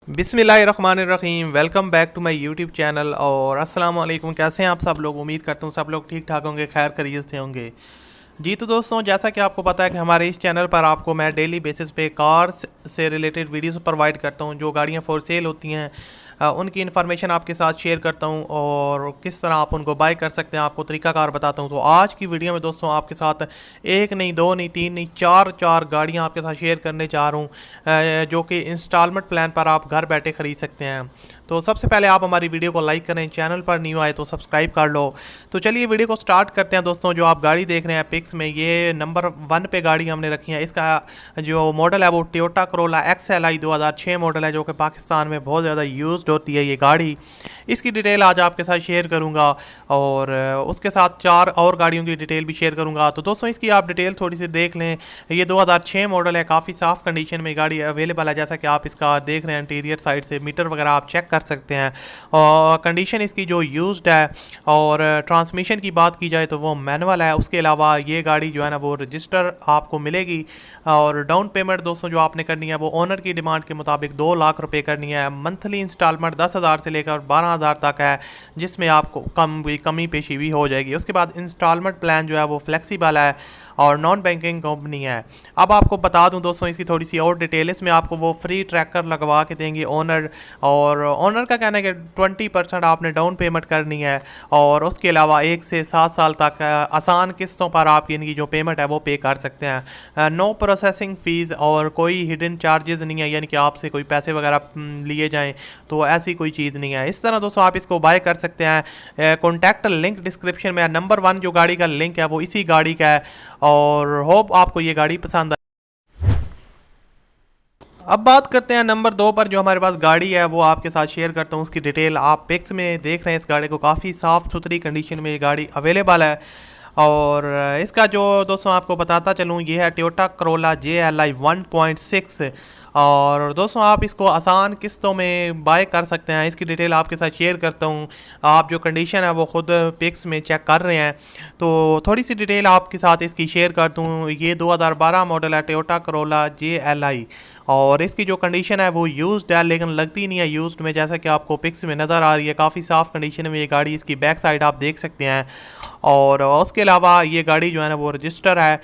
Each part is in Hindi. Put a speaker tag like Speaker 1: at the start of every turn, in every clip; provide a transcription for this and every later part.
Speaker 1: बिस्मिल्लाहिर्रहमानिर्रहीम। Welcome back to my YouTube channel और अस्सलाम वालेकुम। कैसे हैं आप सब लोग? उम्मीद करता हूँ सब लोग ठीक ठाक होंगे, खैर खैरियत से होंगे। जी तो दोस्तों, जैसा कि आपको पता है कि हमारे इस चैनल पर आपको मैं डेली बेसिस पे कार्स से रिलेटेड वीडियोस प्रोवाइड करता हूँ। जो गाड़ियाँ फॉर सेल होती हैं उनकी इन्फॉर्मेशन आपके साथ शेयर करता हूँ और किस तरह आप उनको बाय कर सकते हैं आपको तरीकाकार बताता हूँ। तो आज की वीडियो में दोस्तों आपके साथ एक नहीं, दो नहीं, तीन नहीं, चार चार गाड़ियाँ आपके साथ शेयर करने जा रहा हूँ जो कि इंस्टॉलमेंट प्लान पर आप घर बैठे ख़रीद सकते हैं। तो सबसे पहले आप हमारी वीडियो को लाइक करें, चैनल पर न्यू आए तो सब्सक्राइब कर लो। तो चलिए वीडियो को स्टार्ट करते हैं दोस्तों। जो आप गाड़ी देख रहे हैं पिक्स में, ये नंबर 1 पे गाड़ी हमने रखी है। इसका जो मॉडल है वो टोयोटा करोला XLI 2006 मॉडल है, जो कि पाकिस्तान में बहुत ज़्यादा यूज्ड होती है ये गाड़ी। इसकी डिटेल आज आपके साथ शेयर करूंगा और उसके साथ चार और गाड़ियों की डिटेल भी शेयर करूंगा। तो दोस्तों इसकी आप डिटेल थोड़ी सी देख लें। ये 2006 मॉडल है, काफ़ी साफ़ कंडीशन में गाड़ी अवेलेबल है। जैसा कि आप इसका देख रहे हैं इंटीरियर साइड से, मीटर वगैरह आप चेक कर सकते हैं और कंडीशन इसकी जो यूज्ड है। और ट्रांसमिशन की बात की जाए तो वो मैनुअल है। उसके अलावा ये गाड़ी जो है ना वो रजिस्टर आपको मिलेगी। और डाउन पेमेंट दोस्तों जो आपने करनी है वो ओनर की डिमांड के मुताबिक 2 लाख रुपए करनी है। मंथली इंस्टॉलमेंट 10,000 से लेकर 12,000 तक है, जिसमें आपको कमी पेशी भी हो जाएगी। उसके बाद इंस्टॉलमेंट प्लान जो है वो फ्लेक्सिबल है और नॉन बैंकिंग कंपनी है। अब आपको बता दूं दोस्तों इसकी थोड़ी सी और डिटेल, इसमें आपको वो फ्री ट्रैकर लगवा के देंगे ओनर। और ओनर का कहना है कि 20% आपने डाउन पेमेंट करनी है और उसके अलावा 1 से 7 साल तक आसान किस्तों पर आप इनकी जो पेमेंट है वो पे कर सकते हैं। नो प्रोसेसिंग फ़ीस और कोई हिडन चार्जेस नहीं है, यानी कि आपसे कोई पैसे वगैरह लिए जाएँ तो ऐसी कोई चीज़ नहीं है। इस तरह दोस्तों आप इसको बाय कर सकते हैं। कॉन्टैक्ट लिंक डिस्क्रिप्शन में है। नंबर 1 जो गाड़ी का लिंक है वो इसी गाड़ी का है और होप आपको ये गाड़ी पसंद आए। अब बात करते हैं नंबर 2 पर जो हमारे पास गाड़ी है वो आपके साथ शेयर करता हूँ। उसकी डिटेल आप पिक्स में देख रहे हैं। इस गाड़ी को काफ़ी साफ़ सुथरी कंडीशन में ये गाड़ी अवेलेबल है। और इसका जो दोस्तों आपको बताता चलूँ, ये है टोयोटा करोला JLI 1.6। और दोस्तों आप इसको आसान किस्तों में बाय कर सकते हैं। इसकी डिटेल आपके साथ शेयर करता हूँ। आप जो कंडीशन है वो ख़ुद पिक्स में चेक कर रहे हैं। तो थोड़ी सी डिटेल आपके साथ इसकी शेयर कर दूँ। ये 2012 मॉडल है टोयोटा करोला JLI और इसकी जो कंडीशन है वो यूज्ड है, लेकिन लगती नहीं है यूज्ड में, जैसा कि आपको पिक्स में नज़र आ रही है। काफ़ी साफ़ कंडीशन में ये गाड़ी, इसकी बैक साइड आप देख सकते हैं। और उसके अलावा ये गाड़ी जो है ना वो रजिस्टर है।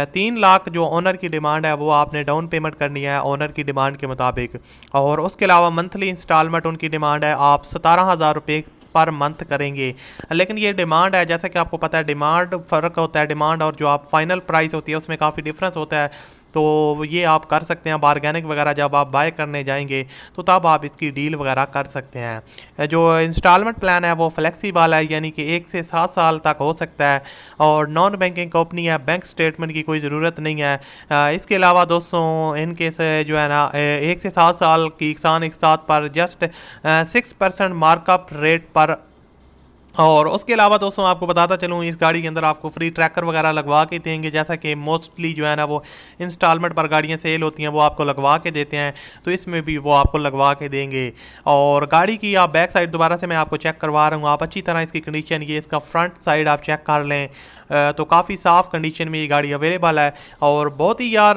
Speaker 1: 3 लाख जो ओनर की डिमांड है वो आपने डाउन पेमेंट करनी है ओनर की डिमांड के मुताबिक। और उसके अलावा मंथली इंस्टॉलमेंट उनकी डिमांड है आप 17,000 रुपये पर मंथ करेंगे। लेकिन ये डिमांड है, जैसा कि आपको पता है डिमांड फ़र्क होता है, डिमांड और जो आप फाइनल प्राइस होती है उसमें काफ़ी डिफरेंस होता है। तो ये आप कर सकते हैं बारगेनिक वगैरह जब आप बाय करने जाएंगे तो तब आप इसकी डील वगैरह कर सकते हैं। जो इंस्टॉलमेंट प्लान है वो फ्लेक्सिबल है, यानी कि 1 से 7 साल तक हो सकता है। और नॉन बैंकिंग कंपनी है, बैंक स्टेटमेंट की कोई ज़रूरत नहीं है। इसके अलावा दोस्तों इनके से जो है ना 1 से 7 साल की किसान एक साथ पर जस्ट 6% मार्कअप रेट पर। और उसके अलावा दोस्तों आपको बताता चलूँ, इस गाड़ी के अंदर आपको फ्री ट्रैकर वगैरह लगवा के देंगे। जैसा कि मोस्टली जो है ना वो इंस्टॉलमेंट पर गाड़ियाँ सेल होती हैं वो आपको लगवा के देते हैं, तो इसमें भी वो आपको लगवा के देंगे। और गाड़ी की आप बैक साइड दोबारा से मैं आपको चेक करवा रहा हूँ, आप अच्छी तरह इसकी कंडीशन, ये इसका फ्रंट साइड आप चेक कर लें तो काफ़ी साफ़ कंडीशन में ये गाड़ी अवेलेबल है। और बहुत ही यार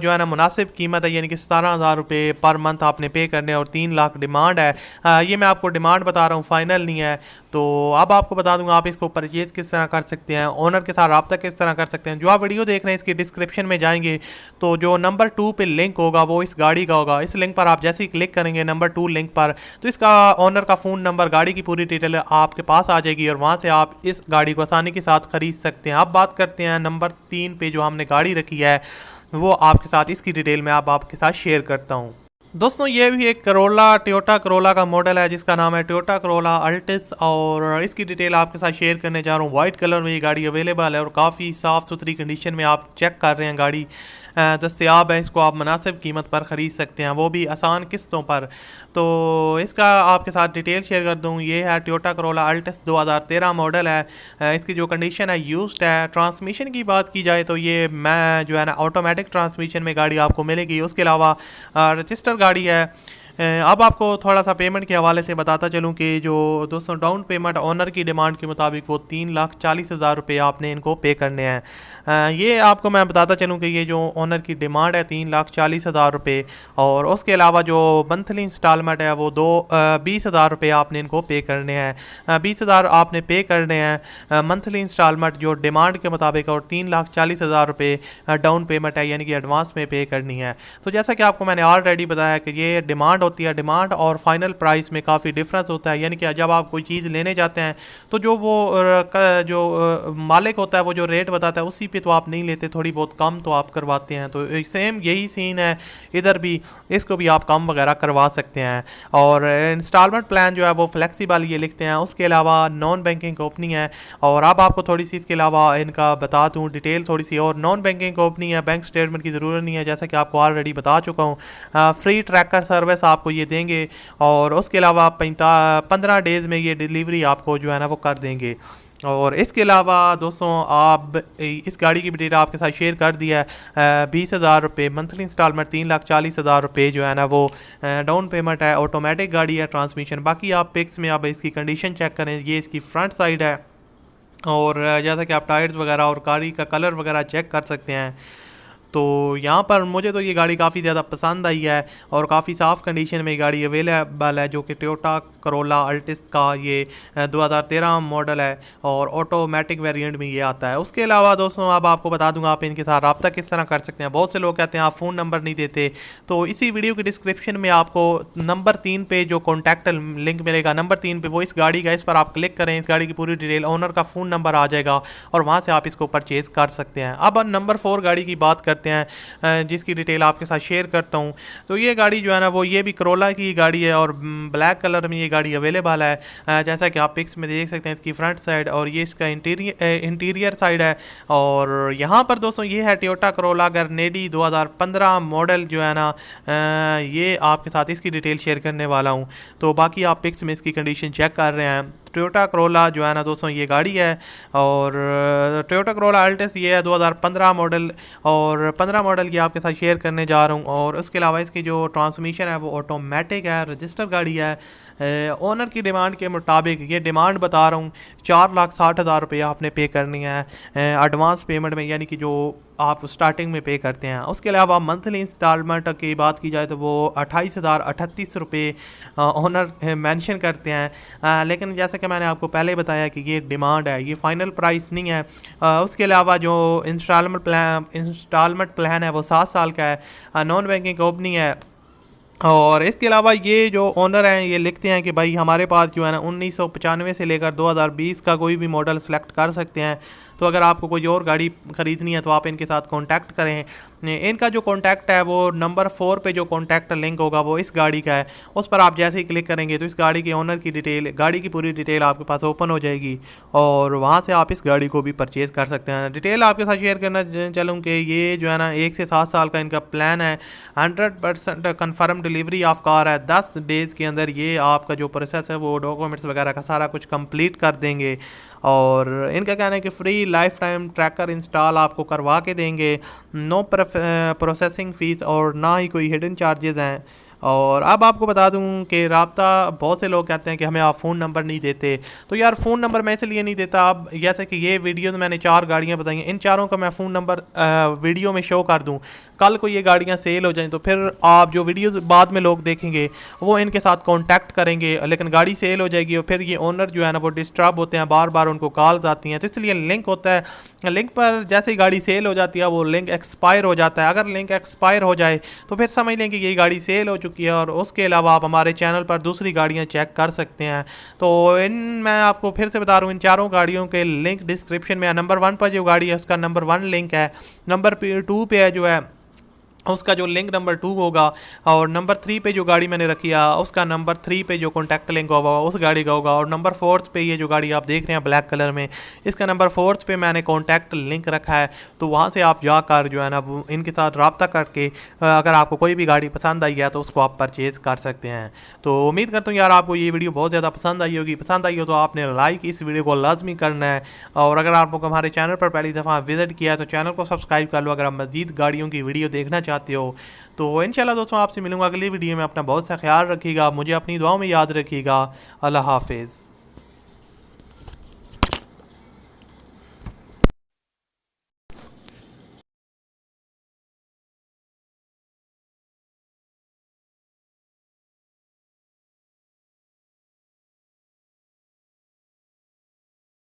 Speaker 1: जो है ना मुनासिब कीमत है, यानी कि 17,000 रुपये पर मंथ आपने पे करने और 3 लाख डिमांड है। ये मैं आपको डिमांड बता रहा हूँ, फाइनल नहीं है। तो अब आपको बता दूंगा आप इसको परचेज़ किस तरह कर सकते हैं, ओनर के साथ रब्ता किस तरह कर सकते हैं। जो आप वीडियो देख रहे हैं इसकी डिस्क्रिप्शन में जाएंगे तो जो नंबर 2 पे लिंक होगा वो इस गाड़ी का होगा। इस लिंक पर आप जैसे ही क्लिक करेंगे नंबर 2 लिंक पर, तो इसका ओनर का फ़ोन नंबर, गाड़ी की पूरी डिटेल आपके पास आ जाएगी और वहाँ से आप इस गाड़ी को आसानी के साथ ख़रीद सकते हैं। अब बात करते हैं नंबर 3 पे जो हमने गाड़ी रखी है, वो आपके साथ इसकी डिटेल में आपके साथ शेयर करता हूँ। दोस्तों ये भी एक टोयोटा करोला का मॉडल है जिसका नाम है टोयोटा करोला अल्टिस और इसकी डिटेल आपके साथ शेयर करने जा रहा हूँ। वाइट कलर में ये गाड़ी अवेलेबल है और काफ़ी साफ़ सुथरी कंडीशन में आप चेक कर रहे हैं। गाड़ी दस्तयाब है, इसको आप मुनासिब कीमत पर ख़रीद सकते हैं, वो भी आसान किस्तों पर। तो इसका आपके साथ डिटेल शेयर कर दूँ। ये है टोयोटा करोला अल्टिस 2013 मॉडल है। इसकी जो कंडीशन है यूज्ड है। ट्रांसमिशन की बात की जाए तो ये मैं जो है ना ऑटोमेटिक ट्रांसमिशन में गाड़ी आपको मिलेगी। उसके अलावा रजिस्टर गाड़ी है। अब आपको थोड़ा सा पेमेंट के हवाले से बताता चलूँ कि जो दोस्तों डाउन पेमेंट ओनर की डिमांड के मुताबिक वो 3,40,000 रुपये आपने इनको पे करने हैं। ये आपको मैं बताता चलूँ कि ये जो ओनर की डिमांड है 3,40,000 रुपये, और उसके अलावा जो मंथली इंस्टॉलमेंट है वो 20,000 रुपये आपने इनको पे करने हैं। 20,000 आपने पे करने हैं मंथली इंस्टॉलमेंट जो डिमांड के मुताबिक, और 3,40,000 रुपये डाउन पेमेंट है यानी कि एडवांस में पे करनी है। तो जैसा कि आपको मैंने ऑलरेडी बताया कि ये डिमांड होती है, डिमांड और फाइनल प्राइस में काफ़ी डिफरेंस होता है। यानी कि जब आप कोई चीज़ लेने जाते हैं तो जो वो मालिक होता है वो जो रेट बताता है उसी पे तो आप नहीं लेते, थोड़ी बहुत कम तो आप करवाते हैं। तो सेम यही सीन है इधर भी, इसको भी आप कम वगैरह करवा सकते हैं। और इंस्टॉलमेंट प्लान जो है वो फ्लेक्सिबल ये लिखते हैं। उसके अलावा नॉन बैंकिंग कंपनी है, और अब आपको थोड़ी सी इसके अलावा इनका बता दूं डिटेल थोड़ी सी। और नॉन बैंकिंग कंपनी है, बैंक स्टेटमेंट की ज़रूरत नहीं है, जैसा कि आपको ऑलरेडी बता चुका हूँ। फ्री ट्रैकर सर्विस आपको ये देंगे, और उसके अलावा 15 डेज़ में ये डिलीवरी आपको जो है ना वो कर देंगे। और इसके अलावा दोस्तों आप इस गाड़ी की डिटेल आपके साथ शेयर कर दिया है। 20,000 रुपये मंथली इंस्टॉलमेंट, 3,40,000 रुपये जो है ना वो डाउन पेमेंट है। ऑटोमेटिक गाड़ी है, ट्रांसमिशन। बाकी आप पिक्स में आप इसकी कंडीशन चेक करें, ये इसकी फ्रंट साइड है, और जैसा कि आप टायर्स वगैरह और गाड़ी का कलर वगैरह चेक कर सकते हैं। तो यहाँ पर मुझे तो ये गाड़ी काफ़ी ज़्यादा पसंद आई है, और काफ़ी साफ़ कंडीशन में गाड़ी अवेलेबल है, जो कि टोयोटा करोला अल्टिस का ये 2013 मॉडल है, और ऑटोमेटिक वेरिएंट में ये आता है। उसके अलावा दोस्तों अब आपको बता दूंगा आप इनके साथ रब्ता किस तरह कर सकते हैं। बहुत से लोग कहते हैं आप फ़ोन नंबर नहीं देते, तो इसी वीडियो की डिस्क्रिप्शन में आपको नंबर 3 पे जो कॉन्टैक्ट लिंक मिलेगा, नंबर 3 पे वो इस गाड़ी का, इस पर आप क्लिक करें, इस गाड़ी की पूरी डिटेल, ओनर का फ़ोन नंबर आ जाएगा, और वहाँ से आप इसको परचेज़ कर सकते हैं। अब नंबर 4 गाड़ी की बात करते हैं, जिसकी डिटेल आपके साथ शेयर करता हूं। तो ये गाड़ी जो है ना वो ये भी करोला की गाड़ी है, और ब्लैक कलर में ये गाड़ी अवेलेबल है। जैसा कि आप पिक्स में देख सकते हैं, इसकी फ्रंट साइड और ये इसका इंटीरियर साइड है। और यहाँ पर दोस्तों ये है टोयोटा करोला गरनेडी 2015 मॉडल जो है ना, ये आपके साथ इसकी डिटेल शेयर करने वाला हूँ। तो बाकी आप पिक्स में इसकी कंडीशन चेक कर रहे हैं। टोयोटा करोला जो है ना दोस्तों ये गाड़ी है, और टोयोटा करोला अल्टिस ये है 2015 मॉडल, और 15 मॉडल की आपके साथ शेयर करने जा रहा हूँ। और उसके अलावा इसकी जो ट्रांसमिशन है वो ऑटोमेटिक है, रजिस्टर गाड़ी है। ओनर की डिमांड के मुताबिक, ये डिमांड बता रहा हूँ, 4,60,000 रुपये आपने पे करनी है एडवांस पेमेंट में, यानी कि जो आप स्टार्टिंग में पे करते हैं। उसके अलावा मंथली इंस्टॉलमेंट की बात की जाए तो वो 28,038 रुपये ओनर मेंशन करते हैं। लेकिन जैसे कि मैंने आपको पहले बताया कि ये डिमांड है, ये फ़ाइनल प्राइस नहीं है। उसके अलावा जो इंस्टॉलमेंट प्लान है वो 7 साल का है, नॉन बैंकिंग कंपनी है। और इसके अलावा ये जो ओनर हैं ये लिखते हैं कि भाई हमारे पास जो है ना 1995 से लेकर 2020 का कोई भी मॉडल सेलेक्ट कर सकते हैं। तो अगर आपको कोई और गाड़ी ख़रीदनी है तो आप इनके साथ कांटेक्ट करें। इनका जो कांटेक्ट है वो नंबर 4 पे जो कांटेक्ट लिंक होगा वो इस गाड़ी का है। उस पर आप जैसे ही क्लिक करेंगे तो इस गाड़ी के ओनर की डिटेल, गाड़ी की पूरी डिटेल आपके पास ओपन हो जाएगी, और वहाँ से आप इस गाड़ी को भी परचेज़ कर सकते हैं। डिटेल आपके साथ शेयर करना चलूँ कि ये जो है ना 1 से 7 साल का इनका प्लान है। 100% कन्फर्म डिलीवरी ऑफ कार है। 10 डेज़ के अंदर ये आपका जो प्रोसेस है वो डॉक्यूमेंट्स वगैरह का सारा कुछ कंप्लीट कर देंगे। और इनका कहना है कि free life time tracker install आपको करवा के देंगे, नो प्रोसेसिंग फ़ीस और ना ही कोई हिडन चार्जेस हैं। और अब आपको बता दूं कि राब्ता, बहुत से लोग कहते हैं कि हमें आप फ़ोन नंबर नहीं देते। तो यार फ़ोन नंबर मैं इसलिए नहीं देता, अब जैसे कि ये वीडियो में मैंने 4 गाड़ियां बताई हैं, इन चारों का मैं फ़ोन नंबर वीडियो में शो कर दूं, कल को ये गाड़ियां सेल हो जाएं तो फिर आप जो वीडियोस बाद में लोग देखेंगे वो इनके साथ कांटेक्ट करेंगे, लेकिन गाड़ी सेल हो जाएगी और फिर ये ओनर जो है ना वो डिस्टर्ब होते हैं, बार बार उनको कॉल्स आती हैं। तो इसलिए लिंक होता है, लिंक पर जैसे ही गाड़ी सेल हो जाती है वो लिंक एक्सपायर हो जाता है। अगर लिंक एक्सपायर हो जाए तो फिर समझ लें कि ये गाड़ी सेल हो चुकी है। और उसके अलावा आप हमारे चैनल पर दूसरी गाड़ियाँ चेक कर सकते हैं। तो मैं आपको फिर से बता रहा हूँ, इन चारों गाड़ियों के लिंक डिस्क्रिप्शन में है। नंबर 1 पर जो गाड़ी है उसका नंबर 1 लिंक है, नंबर 2 पे है जो है उसका जो लिंक नंबर 2 होगा, और नंबर 3 पे जो गाड़ी मैंने रखी है उसका नंबर 3 पे जो कॉन्टैक्ट लिंक होगा उस गाड़ी का होगा। और नंबर 4 पे ये जो गाड़ी आप देख रहे हैं ब्लैक कलर में, इसका नंबर 4 पे मैंने कॉन्टैक्ट लिंक रखा है। तो वहाँ से आप जाकर जो है ना वो इनके साथ रब्ता करके अगर आपको कोई भी गाड़ी पसंद आई है तो उसको आप परचेज़ कर सकते हैं। तो उम्मीद करता हूँ यार आपको ये वीडियो बहुत ज़्यादा पसंद आई होगी। पसंद आई हो तो आपने लाइक इस वीडियो को लाजमी करना है, और अगर आप लोग हमारे चैनल पर पहली दफ़ा विजिट किया है तो चैनल को सब्सक्राइब कर लो अगर आप मज़ीद गाड़ियों की वीडियो देखना चाहते चाहते हो। तो इंशाल्लाह दोस्तों आपसे मिलूंगा अगली वीडियो में। अपना बहुत सा ख्याल रखिएगा, मुझे अपनी दुआओं में याद रखिएगा। अल्लाह हाफिज़।